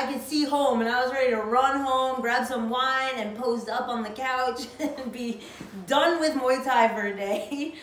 I could see home, and I was ready to run home, grab some wine, and post up on the couch and be done with Muay Thai for a day.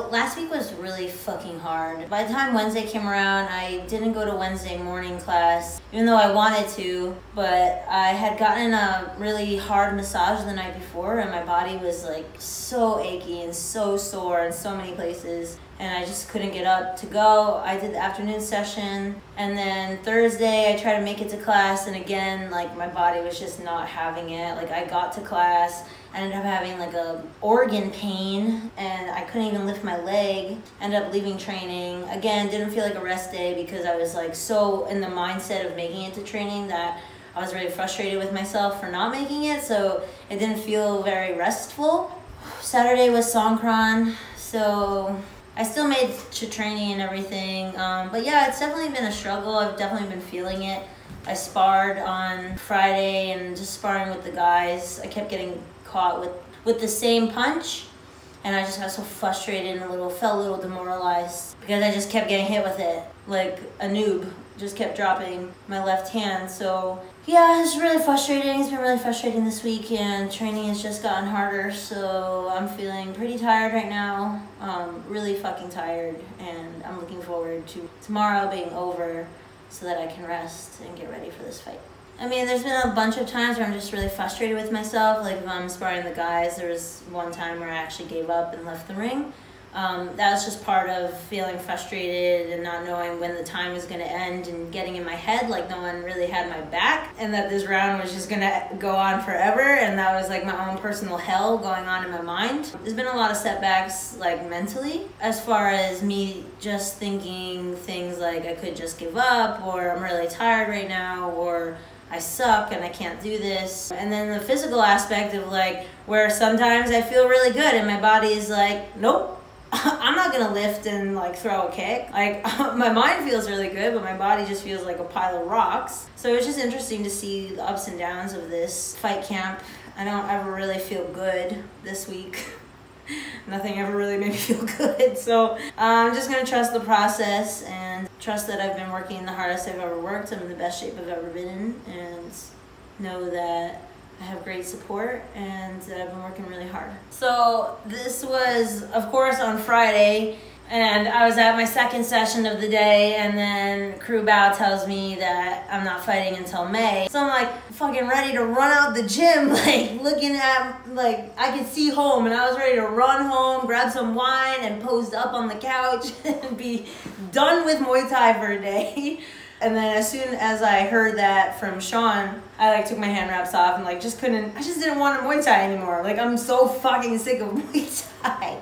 Last week was really fucking hard. By the time Wednesday came around, I didn't go to Wednesday morning class, even though I wanted to, but I had gotten a really hard massage the night before, and my body was like so achy and so sore in so many places, and I just couldn't get up to go. I did the afternoon session, and then Thursday I tried to make it to class, and again, like my body was just not having it. Like I got to class, I ended up having like a organ pain, and I couldn't even lift my leg. Ended up leaving training. Again, didn't feel like a rest day because I was like so in the mindset of making it to training that I was really frustrated with myself for not making it, so it didn't feel very restful. Saturday was Songkran, so I still made it to training and everything, but yeah, it's definitely been a struggle. I've definitely been feeling it. I sparred on Friday and just sparring with the guys. I kept getting caught with the same punch, and I just got so frustrated and felt a little demoralized because I just kept getting hit with it like a noob. Just kept dropping my left hand. So yeah, it's really frustrating. It's been really frustrating this week, and training has just gotten harder, so I'm feeling pretty tired right now. Really fucking tired, and I'm looking forward to tomorrow being over so that I can rest and get ready for this fight. I mean, there's been a bunch of times where I'm just really frustrated with myself. Like if I'm sparring the guys, there was one time where I actually gave up and left the ring. That was just part of feeling frustrated and not knowing when the time was going to end, and getting in my head like no one really had my back, and that this round was just going to go on forever, and that was like my own personal hell going on in my mind. There's been a lot of setbacks like mentally, as far as me just thinking things like I could just give up, or I'm really tired right now, or I suck and I can't do this. And then the physical aspect of like where sometimes I feel really good and my body is like, nope, I'm not gonna lift and like throw a kick. Like my mind feels really good, but my body just feels like a pile of rocks. So it's just interesting to see the ups and downs of this fight camp. I don't ever really feel good this week. Nothing ever really made me feel good. So I'm just gonna trust the process and trust that I've been working the hardest I've ever worked. I'm in the best shape I've ever been in, and know that I have great support and that I've been working really hard. So this was, of course, on Friday, and I was at my second session of the day, and then Crew Bao tells me that I'm not fighting until May. So I'm like fucking ready to run out the gym, like looking at, like I could see home, and I was ready to run home, grab some wine, and post up on the couch and be done with Muay Thai for a day. And then as soon as I heard that from Sean, I like took my hand wraps off and like I just didn't want to Muay Thai anymore. Like I'm so fucking sick of Muay Thai.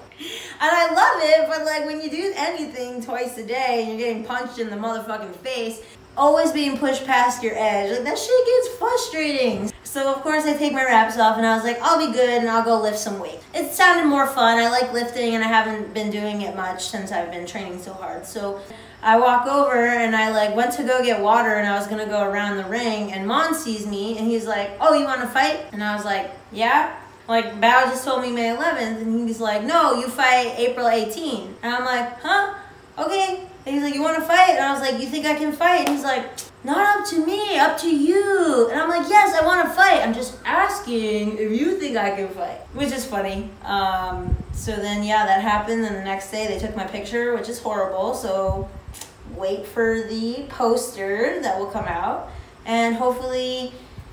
And I love it, but like when you do anything twice a day and you're getting punched in the motherfucking face, always being pushed past your edge, like that shit gets frustrating. So of course I take my wraps off and I was like, I'll be good and I'll go lift some weight. It sounded more fun. I like lifting and I haven't been doing it much since I've been training so hard. So I walk over and I like went to go get water, and I was gonna go around the ring, and Mon sees me and he's like, oh, you wanna fight? And I was like, yeah. Like Bao just told me May 11th, and he's like, no, you fight April 18th. And I'm like, huh? Okay. And he's like, you wanna fight? And I was like, you think I can fight? And he's like, not up to me, up to you. And I'm like, yes, I wanna fight. I'm just asking if you think I can fight, which is funny. So then, yeah, that happened. And the next day they took my picture, which is horrible. So wait for the poster that will come out, and hopefully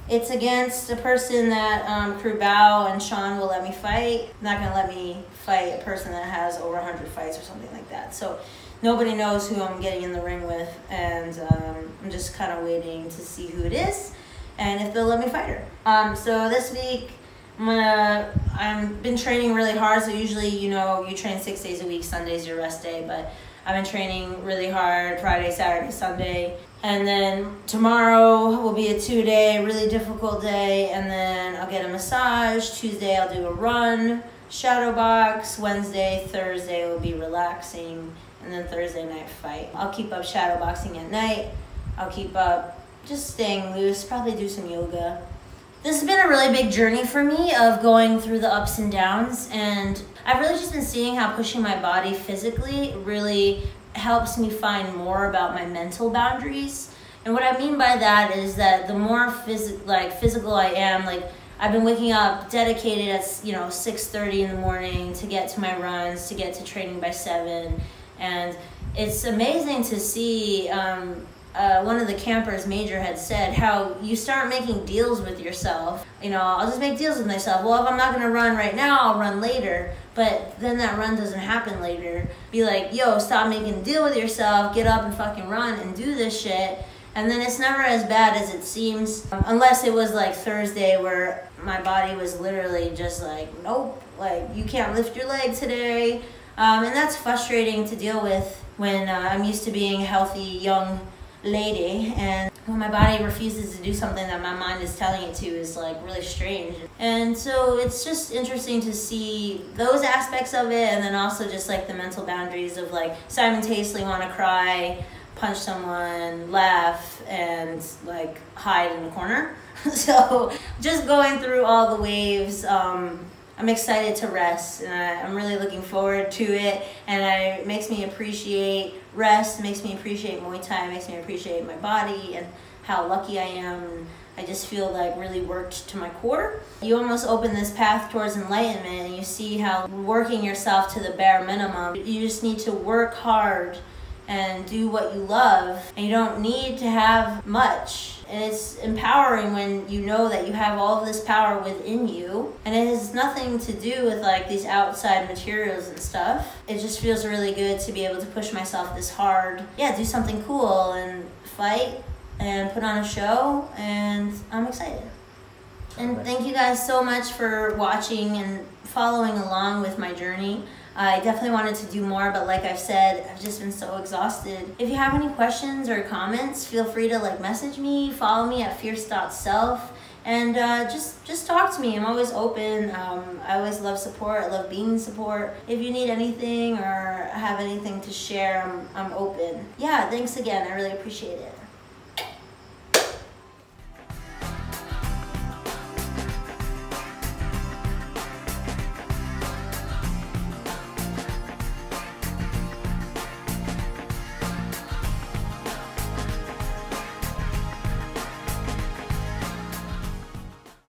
it's against a person that Crew Bao and Sean will let me fight. Not gonna let me fight a person that has over 100 fights or something like that. So nobody knows who I'm getting in the ring with, and I'm just kind of waiting to see who it is and if they'll let me fight her. So this week I've been training really hard. So usually, you know, you train 6 days a week, Sunday's your rest day, but I've been training really hard Friday, Saturday, Sunday. And then tomorrow will be a 2-day, really difficult day. And then I'll get a massage. Tuesday I'll do a run, shadow box. Wednesday, Thursday will be relaxing. And then Thursday night fight. I'll keep up shadow boxing at night. I'll keep up just staying loose, probably do some yoga. This has been a really big journey for me of going through the ups and downs, and I've really just been seeing how pushing my body physically really helps me find more about my mental boundaries. And what I mean by that is that the more physical I am, like I've been waking up dedicated at 6:30 in the morning to get to my runs, to get to training by 7, and it's amazing to see. One of the campers, Major, had said how you start making deals with yourself. I'll just make deals with myself. Well, if I'm not gonna run right now, I'll run later. But then that run doesn't happen later. Be like, yo, stop making a deal with yourself. Get up and fucking run and do this shit. And then it's never as bad as it seems. Unless it was like Thursday where my body was literally just like, nope, like you can't lift your leg today. And that's frustrating to deal with when I'm used to being a healthy, young lady, and when my body refuses to do something that my mind is telling it to is like really strange. And so it's just interesting to see those aspects of it, and then also just like the mental boundaries of like simultaneously want to cry, punch someone, laugh, and like hide in the corner. So just going through all the waves. I'm excited to rest, and I'm really looking forward to it, and it makes me appreciate rest, makes me appreciate Muay Thai, makes me appreciate my body and how lucky I am. I just feel like really worked to my core. You almost open this path towards enlightenment, and you see how working yourself to the bare minimum, you just need to work hard and do what you love, and you don't need to have much. And it's empowering when you know that you have all of this power within you, and it has nothing to do with like these outside materials and stuff. It just feels really good to be able to push myself this hard. Yeah, do something cool and fight and put on a show, and I'm excited. And thank you guys so much for watching and following along with my journey. I definitely wanted to do more, but like I've said, I've just been so exhausted. If you have any questions or comments, feel free to like message me, follow me at fierce.self, and just talk to me. I'm always open. I always love support. I love being support. If you need anything or have anything to share, I'm open. Yeah, thanks again. I really appreciate it.